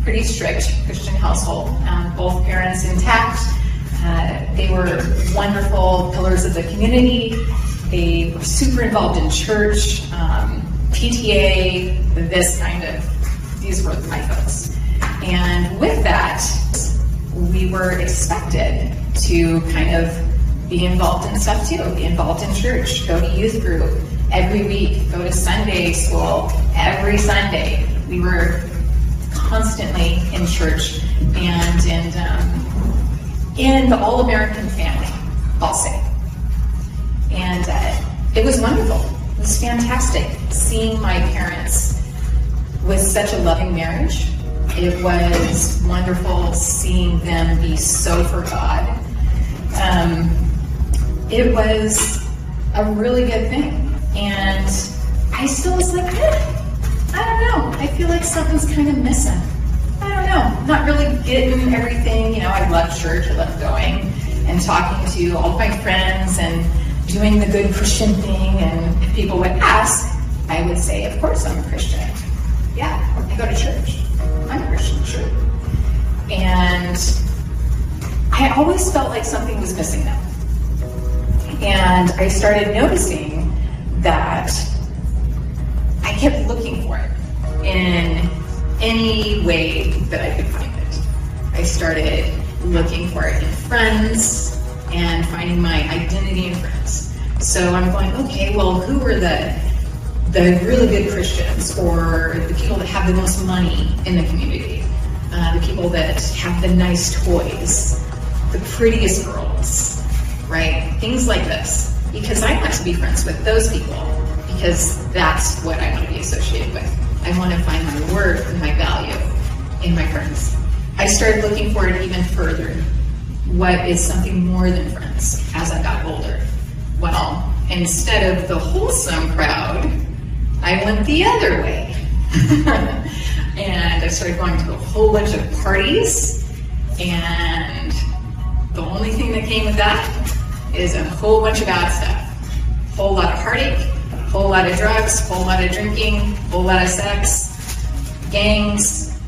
pretty strict Christian household. Both parents intact. They were wonderful pillars of the community. They were super involved in church, PTA, these were my folks. And with that, we were expected to kind of be involved in stuff too, be involved in church, go to youth group every week, go to Sunday school every Sunday. We were constantly in church and in the all-American family, I'll say. And it was wonderful. It was fantastic seeing my parents with such a loving marriage. It was wonderful seeing them be so for God. It was a really good thing. And I still was like, I don't know. I feel like something's kind of missing. I don't know. Not really getting everything. I love church. I love going and talking to all of my friends and doing the good Christian thing. And if people would ask, I would say, of course I'm a Christian. Yeah, I go to church. I'm a Christian, sure. And I always felt like something was missing though. And I started noticing that I kept looking for it in any way that I could find it. I started looking for it in friends and finding my identity in friends. So I'm going, okay, well, who are the really good Christians, or the people that have the most money in the community, the people that have the nice toys, the prettiest girls, right? Things like this. Because I want to be friends with those people, because that's what I want to be associated with. I want to find my worth and my value in my friends. I started looking for it even further. What is something more than friends as I got older? Well, instead of the wholesome crowd, I went the other way. And I started going to a whole bunch of parties, and the only thing that came with that is a whole bunch of bad stuff. Whole lot of heartache, whole lot of drugs, whole lot of drinking, whole lot of sex, gangs,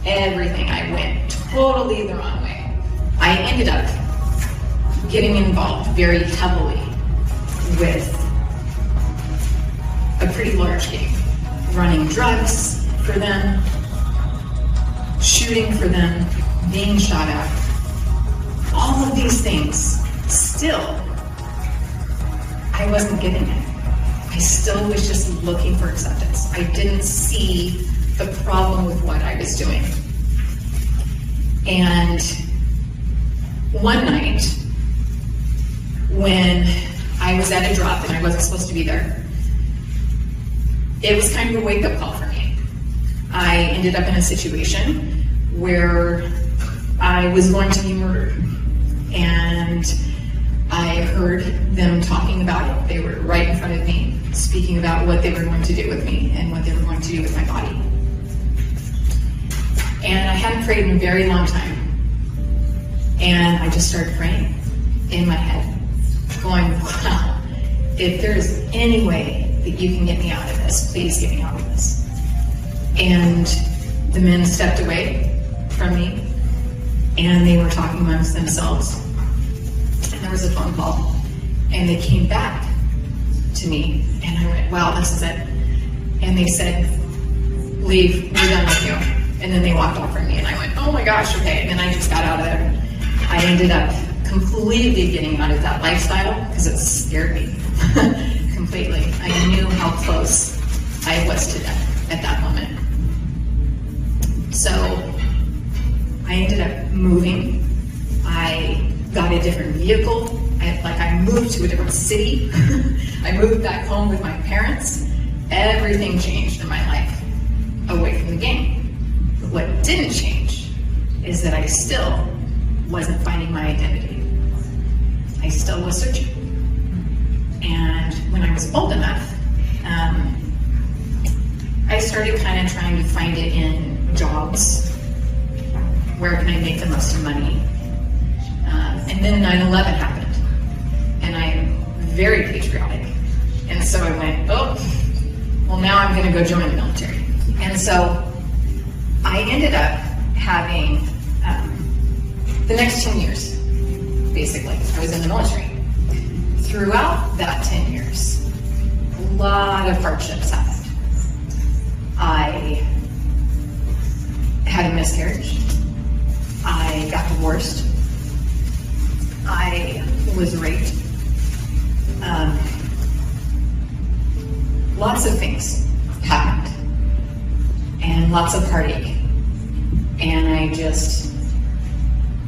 everything. I went totally the wrong way. I ended up getting involved very heavily with a pretty large gang, running drugs for them, shooting for them, being shot at, all of these things. Still, I wasn't getting it. I still was just looking for acceptance. I didn't see the problem with what I was doing. And one night, when I was at a drop and I wasn't supposed to be there, it was kind of a wake-up call for me. I ended up in a situation where I was going to be murdered. And I heard them talking about it. They were right in front of me, speaking about what they were going to do with me and what they were going to do with my body. And I hadn't prayed in a very long time. And I just started praying in my head, going, wow, if there's any way that you can get me out of this, please get me out of this. And the men stepped away from me, and they were talking amongst themselves. And there was a phone call, and they came back to me, and I went, wow, this is it. And they said, leave, we're done with you. And then they walked off from me, and I went, oh my gosh, okay. And then I just got out of there. I ended up completely getting out of that lifestyle because it scared me completely. I knew how close I was to death at that moment. So I ended up moving. I got a different vehicle. I moved to a different city. I moved back home with my parents. Everything changed in my life away from the game. But what didn't change is that I still wasn't finding my identity. I still was searching. And when I was old enough, I started kind of trying to find it in jobs. Where can I make the most money? And then 9/11 happened. And I'm very patriotic. And so I went, oh, well now I'm gonna go join the military. And so I ended up having the next 10 years, basically. I was in the military. Throughout that 10 years, a lot of hardships happened. I had a miscarriage. I got divorced. I was raped. Lots of things happened, and lots of heartache. And I just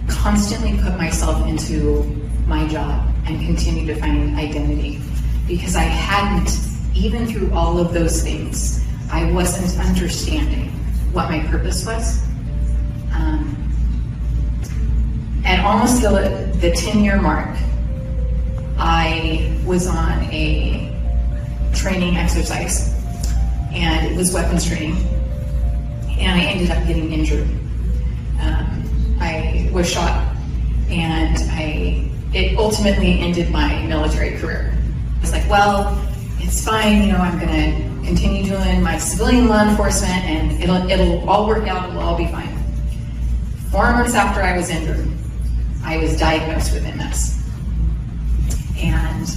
constantly put myself into my job and continued to find identity, because I hadn't, even through all of those things, I wasn't understanding what my purpose was. At almost the 10-year mark, I was on a training exercise, and it was weapons training, and I ended up getting injured. I was shot, and it ultimately ended my military career. I was like, well, it's fine, you know, I'm gonna continue doing my civilian law enforcement, and it'll all work out, it'll all be fine. 4 months after I was injured, I was diagnosed with MS. And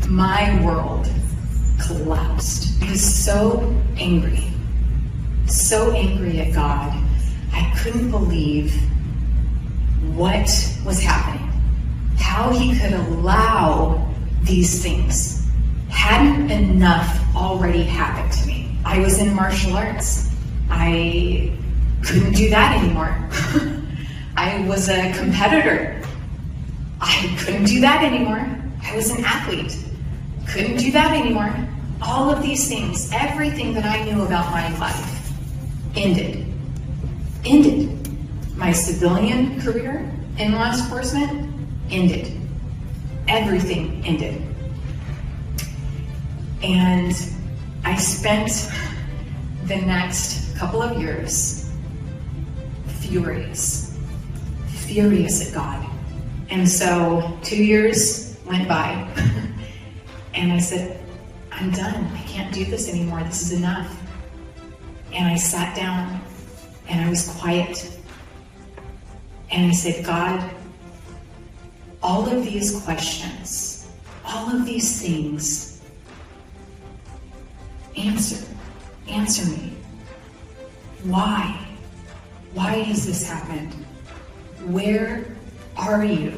my world collapsed. I was so angry at God. I couldn't believe what was happening, how he could allow these things. Hadn't enough already happened to me. I was in martial arts. I couldn't do that anymore. I was a competitor. I couldn't do that anymore. I was an athlete. Couldn't do that anymore. All of these things, everything that I knew about my life ended. My civilian career in law enforcement ended. Everything ended. And I spent the next couple of years furious at God. And so 2 years went by, and I said, I'm done. I can't do this anymore. This is enough. And I sat down, and I was quiet. And I said, God, all of these questions, all of these things, answer me. Why? Why has this happened? Where are you?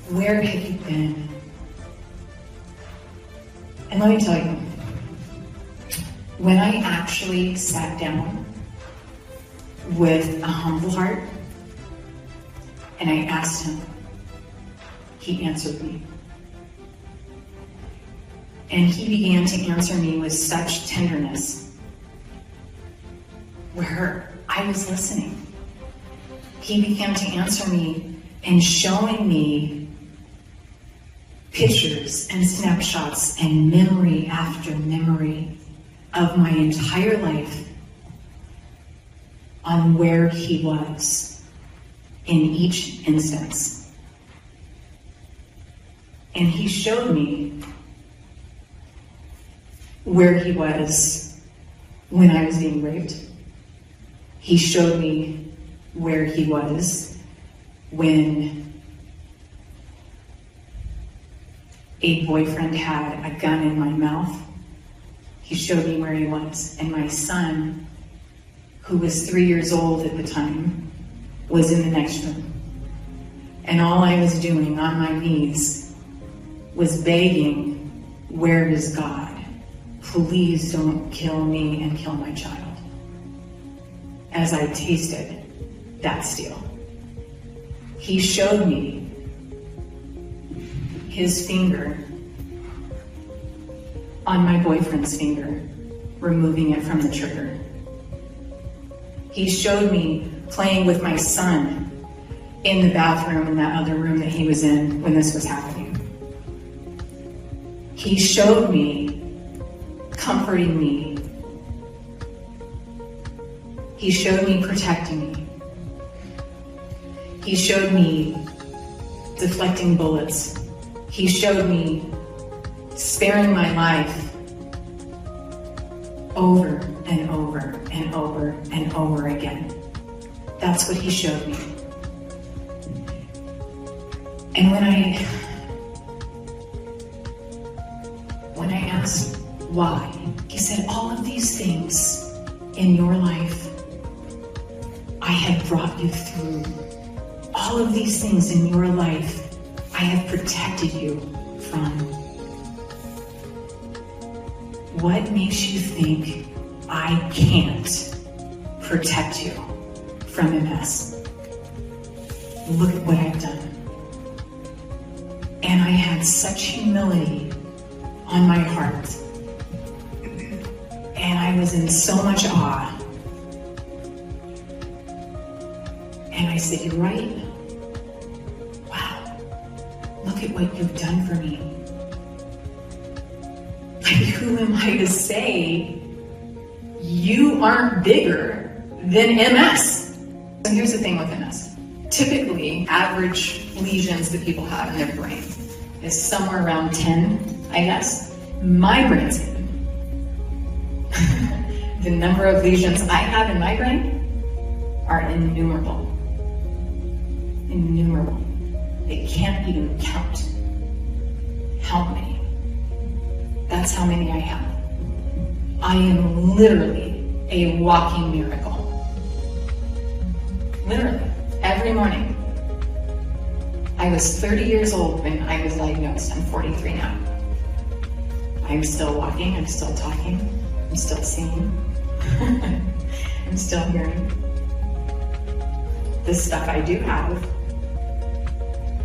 Where have you been? And let me tell you, when I actually sat down with a humble heart and I asked him, he answered me. And he began to answer me with such tenderness, where I was listening. He began to answer me and showing me pictures and snapshots and memory after memory of my entire life on where he was in each instance. And he showed me where he was when I was being raped. He showed me where he was when a boyfriend had a gun in my mouth. He showed me where he was. And my son, who was 3 years old at the time, was in the next room. And all I was doing on my knees was begging, where is God? Please don't kill me and kill my child. As I tasted that steel. He showed me his finger on my boyfriend's finger, removing it from the trigger. He showed me playing with my son in the bathroom in that other room that he was in when this was happening. He showed me comforting me. He showed me protecting me. He showed me deflecting bullets. He showed me sparing my life over and over and over and over again. That's what he showed me. And when I asked why, he said, all of these things in your life, I have brought you through. All of these things in your life, I have protected you from. What makes you think I can't protect you from MS? Look at what I've done. And I had such humility on my heart. And I was in so much awe. And I said, you're right. Wow, look at what you've done for me. Like, who am I to say you aren't bigger than MS? So here's the thing with MS. Typically, average lesions that people have in their brain is somewhere around 10, I guess. My brain's hidden. The number of lesions I have in my brain are innumerable. Innumerable. They can't even count how many. That's how many I have. I am literally a walking miracle. Literally. Every morning. I was 30 years old when I was diagnosed. I'm 43 now. I'm still walking, I'm still talking, I'm still seeing, I'm still hearing. The stuff I do have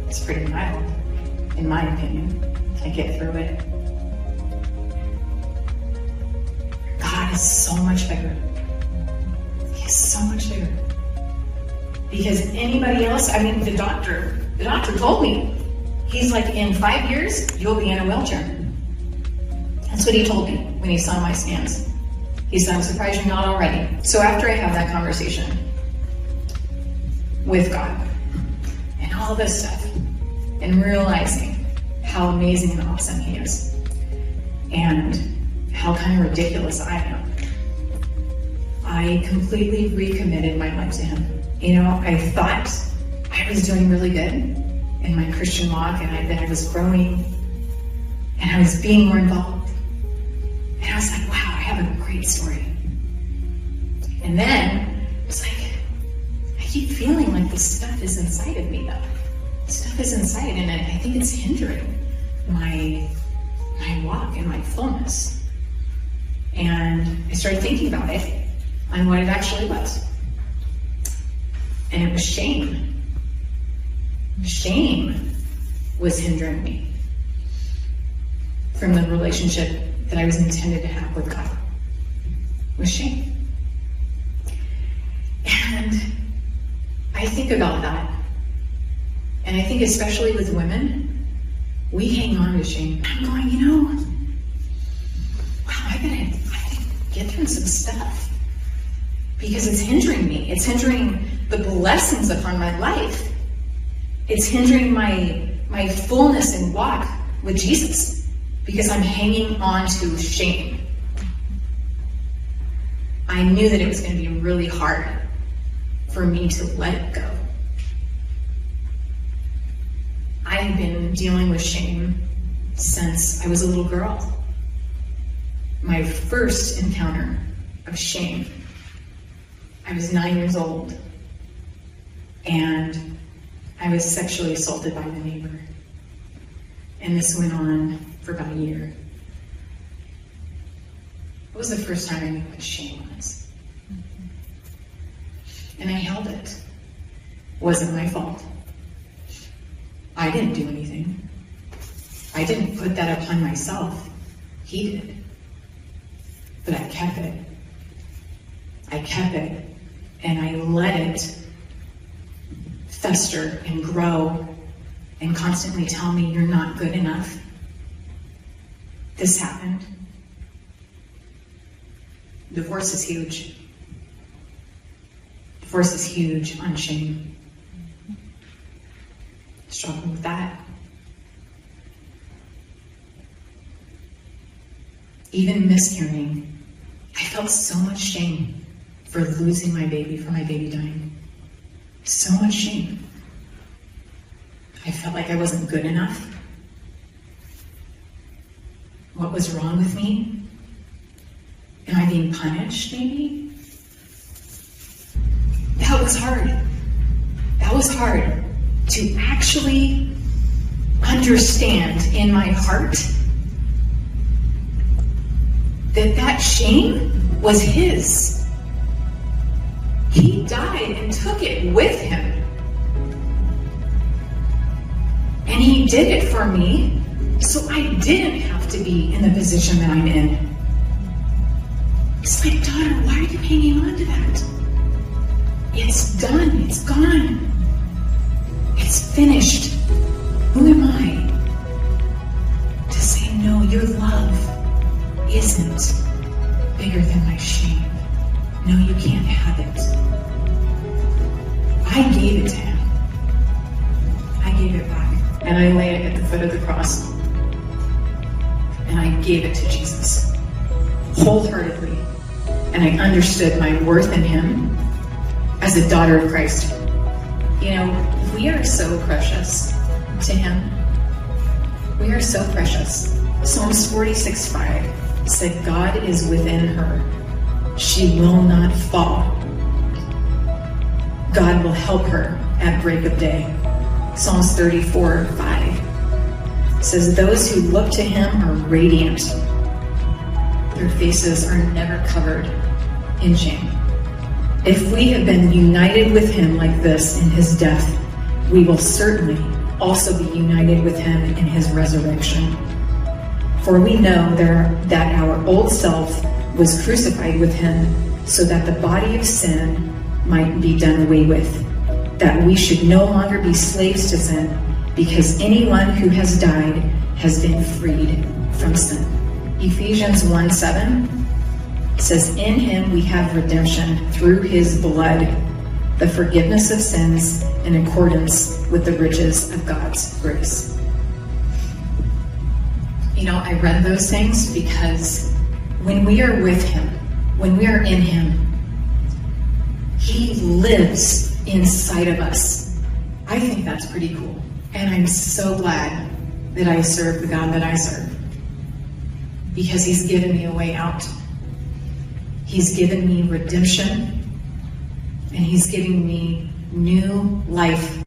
is pretty mild, in my opinion. I get through it. God is so much bigger. He's so much bigger. Because anybody else, I mean, the doctor told me, he's like, in 5 years, you'll be in a wheelchair. That's what he told me when he saw my scans. He said, I'm surprised you're not already. So after I have that conversation with God and all this stuff, and realizing how amazing and awesome he is, and how kind of ridiculous I am, I completely recommitted my life to him. You know, I thought I was doing really good in my Christian walk, and that I was growing, and I was being more involved. And I was like, wow, I have a great story. And then it's like, I keep feeling like this stuff is inside of me though. This stuff is inside, and I think it's hindering my walk and my fullness. And I started thinking about it and what it actually was. And it was shame. Shame was hindering me from the relationship that I was intended to have with God. It was shame. And I think about that. And I think especially with women, we hang on to shame. I'm going, you know, wow, I gotta get through some stuff. Because it's hindering me. It's hindering the blessings upon my life. It's hindering my fullness and walk with Jesus, because I'm hanging on to shame. I knew that it was going to be really hard for me to let it go. I had been dealing with shame since I was a little girl. My first encounter of shame, I was 9 years old, and I was sexually assaulted by the neighbor. And this went on for about a year. It was the first time I knew what shame was. And I held it. It wasn't my fault. I didn't do anything. I didn't put that upon myself. He did. But I kept it. I kept it, and I let it fester and grow and constantly tell me, you're not good enough. This happened. Divorce is huge. Divorce is huge on shame. Struggling with that. Even miscarrying, I felt so much shame for losing my baby, for my baby dying. So much shame. I felt like I wasn't good enough. What was wrong with me? Am I being punished, maybe? That was hard. That was hard to actually understand in my heart that shame was his. He died and took it with him. And he did it for me, so I didn't have to be in the position that I'm in. It's like, daughter, why are you hanging on to that? It's done. It's gone. It's finished. Who am I to say, no, your love isn't bigger than my shame. No, you can't have it. I gave it to him. I gave it back. And I lay it at the foot of the cross. And I gave it to Jesus. Wholeheartedly. And I understood my worth in him as a daughter of Christ. You know, we are so precious to him. We are so precious. Psalms 46:5 said, God is within her. She will not fall. God will help her at break of day. Psalms 34:5 says, those who look to him are radiant. Their faces are never covered in shame. If we have been united with him like this in his death, we will certainly also be united with him in his resurrection. For we know that our old self was crucified with him so that the body of sin might be done away with, that we should no longer be slaves to sin, because anyone who has died has been freed from sin. Ephesians 1:7 says, in him we have redemption through his blood, the forgiveness of sins in accordance with the riches of God's grace. You know, I read those things because when we are with him, when we are in him, he lives inside of us. I think that's pretty cool. And I'm so glad that I serve the God that I serve, because he's given me a way out. He's given me redemption, and he's giving me new life